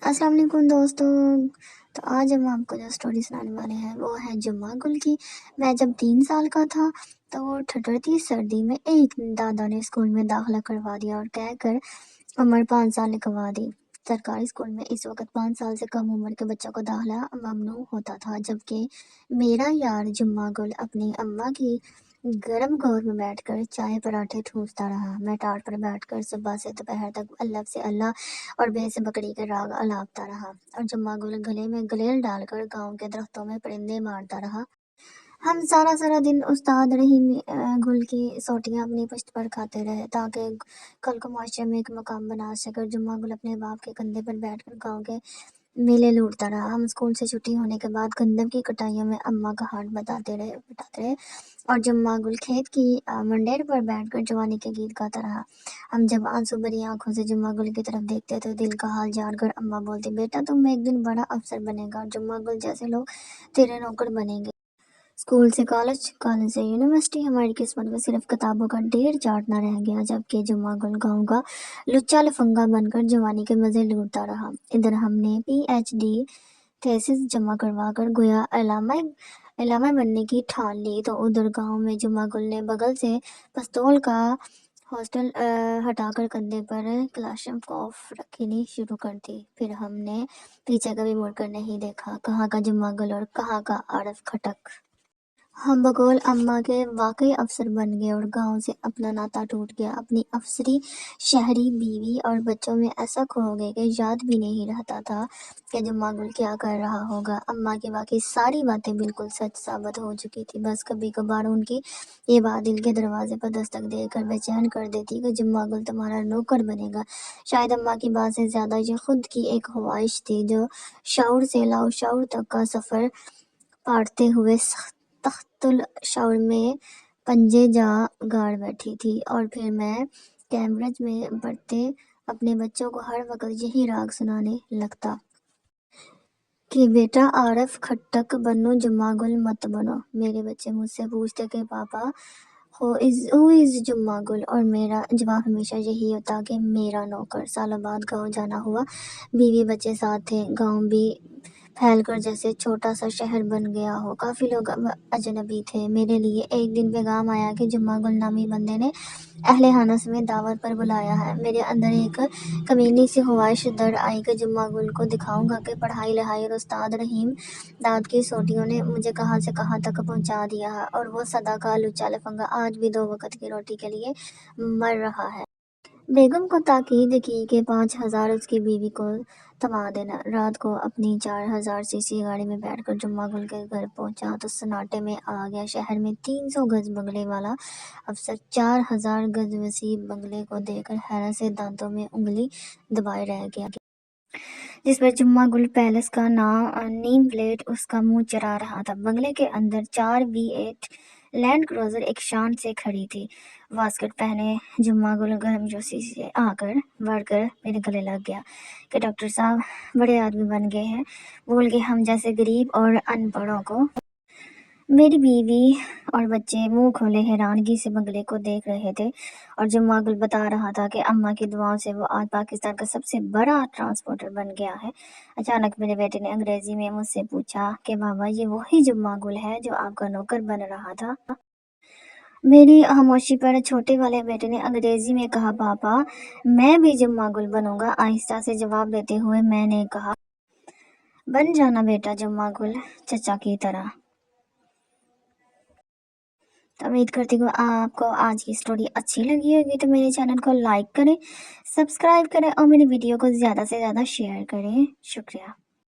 अस्सलाम वालेकुम दोस्तों। तो आज हम आपको जो स्टोरी सुनाने वाले हैं वो है जुम्मा गुल की। मैं जब 3 साल का था तो ठठरती सर्दी में एक दादा ने स्कूल में दाखिला करवा दिया और कहकर उम्र 5 साल लिखवा दी। सरकारी स्कूल में इस वक्त 5 साल से कम उम्र के बच्चों को दाखिला ममनू होता था, जबकि मेरा यार जुम्मा गुल अपनी अम्मा की गरम गोद में बैठकर चाय पराठे ठूंसता रहा। मैं टाट पर बैठकर सुबह से दोपहर तक अल्लाह से अल्लाह और भैंस बकरी के राग अलापता रहा, और जुम्मा गुल गले में गलेल डालकर गांव के दरख्तों में परिंदे मारता रहा। हम सारा सारा दिन उस्ताद रहीम गुल की सोटियां अपनी पुश्त पर खाते रहे ताकि कल को माशरे में एक मकाम बना सके। जुम्मा गुल अपने बाप के कंधे पर बैठकर गांव के मेले लूटता रहा। हम स्कूल से छुट्टी होने के बाद गंदम की कटाइयों में अम्मा का हाथ बताते रहे और जुम्मा गुल खेत की मंडेर पर बैठकर जवानी के गीत गाता रहा। हम जब आंसू भरी आंखों से जुम्मा गुल की तरफ देखते तो दिल का हाल जानकर अम्मा बोलती, बेटा तुम एक दिन बड़ा अफसर बनेगा, जुम्मा गुल जैसे लोग तेरे नौकर बनेंगे। स्कूल से कॉलेज, कॉलेज से यूनिवर्सिटी, हमारी किस्मत में सिर्फ किताबों का ढेर चाटना रह गया, जबकि जुम्मा गुल गाँव का लुच्चा लफंगा बनकर जवानी के मजे लूटता रहा। इधर हमने PhD थेसिस जमा करवा कर गोया अलामा बनने की ठान ली, तो उधर गांव में जुम्मा गुल ने बगल से पिस्तौल का हॉस्टल हटाकर कंधे पर क्लाशनकोफ रखनी शुरू कर दी। फिर हमने पीछे कभी मुड़कर नहीं देखा। कहाँ का जुम्मा गुल और कहाँ का आरफ खटक। हम बकौल अम्मा के वाकई अफसर बन गए और गांव से अपना नाता टूट गया। अपनी अफसरी शहरी बीवी और बच्चों में ऐसा खो गए कि याद भी नहीं रहता था कि जुम्मा गुल क्या कर रहा होगा। अम्मा की वाकई सारी बातें बिल्कुल सच साबित हो चुकी थी। बस कभी कभार उनकी ये बात दिल के दरवाजे पर दस्तक देकर बेचैन कर देती कि जुम्मा गुल तुम्हारा नौकर बनेगा। शायद अम्मा की बात से ज्यादा ये खुद की एक ख्वाहिश थी जो शऊर से लाशऊर तक का सफर काटते हुए तख्तुल शऊर में पंजे जा गाड़ बैठी थी। और फिर मैं कैम्ब्रिज में पढ़ते अपने बच्चों को हर वक्त यही राग सुनाने लगता कि बेटा आरफ खट्टक बनो, जुम्मा गुल मत बनो। मेरे बच्चे मुझसे पूछते कि पापा हु इज जुम्मा गुल, और मेरा जवाब हमेशा यही होता कि मेरा नौकर। सालों बाद गांव जाना हुआ, बीवी बच्चे साथ थे। गांव भी फैलकर जैसे छोटा सा शहर बन गया हो। काफी लोग अब अजनबी थे। मेरे लिए एक दिन पैगाम आया कि जुम्मा गुल नामी बंदे ने अहले खाना समेत दावत पर बुलाया है। मेरे अंदर एक कमीनी सी ख्वाहिश दर आई कि जुम्मा गुल को दिखाऊंगा कि पढ़ाई लिखाई और उस्ताद रहीम दाद की सोटियों ने मुझे कहाँ से कहाँ तक पहुंचा दिया है, और वो सदा का लुच्चा लफंगा आज भी 2 वक्त की रोटी के लिए मर रहा है। बेगम को ताकीद की कि 5,000 उसकी बीवी को थमा देना। रात को अपनी 4,000 सीसी गाड़ी में बैठकर जुम्मा गुल के घर पहुंचा तो सन्नाटे में आ गया। शहर में 300 गज बंगले वाला अफसर 4,000 गज वसी बंगले को देखकर हैरत से दांतों में उंगली दबाए रह गया, जिस पर जुम्मा गुल पैलेस का नेम प्लेट उसका मुंह चरा रहा था। बंगले के अंदर 4 V8 लैंड क्रूजर एक शान से खड़ी थी। वास्कट पहने जुम्मा गुल गर्मजोशी से आकर बढ़कर मेरे गले लग गया कि डॉक्टर साहब बड़े आदमी बन गए हैं। बोल के हम जैसे गरीब और अनपढ़ों को। मेरी बीवी और बच्चे मुंह खोले हैरानगी से बंगले को देख रहे थे, और जुम्मा गुल बता रहा था कि अम्मा की दुआओं से वो आज पाकिस्तान का सबसे बड़ा ट्रांसपोर्टर बन गया है। अचानक मेरे बेटे ने अंग्रेजी में मुझसे पूछा कि बाबा ये वही जुम्मा गुल है जो आपका नौकर बन रहा था। मेरी खामोशी पर छोटे वाले बेटे ने अंग्रेजी में कहा, पापा मैं भी जुम्मा गुल बनूंगा। आहिस्ता से जवाब देते हुए मैंने कहा, बन जाना बेटा जुम्मा गुल, चचा की तरह। तो उम्मीद करती हूँ आपको आज की स्टोरी अच्छी लगी होगी। तो मेरे चैनल को लाइक करें, सब्सक्राइब करें और मेरी वीडियो को ज़्यादा से ज़्यादा शेयर करें। शुक्रिया।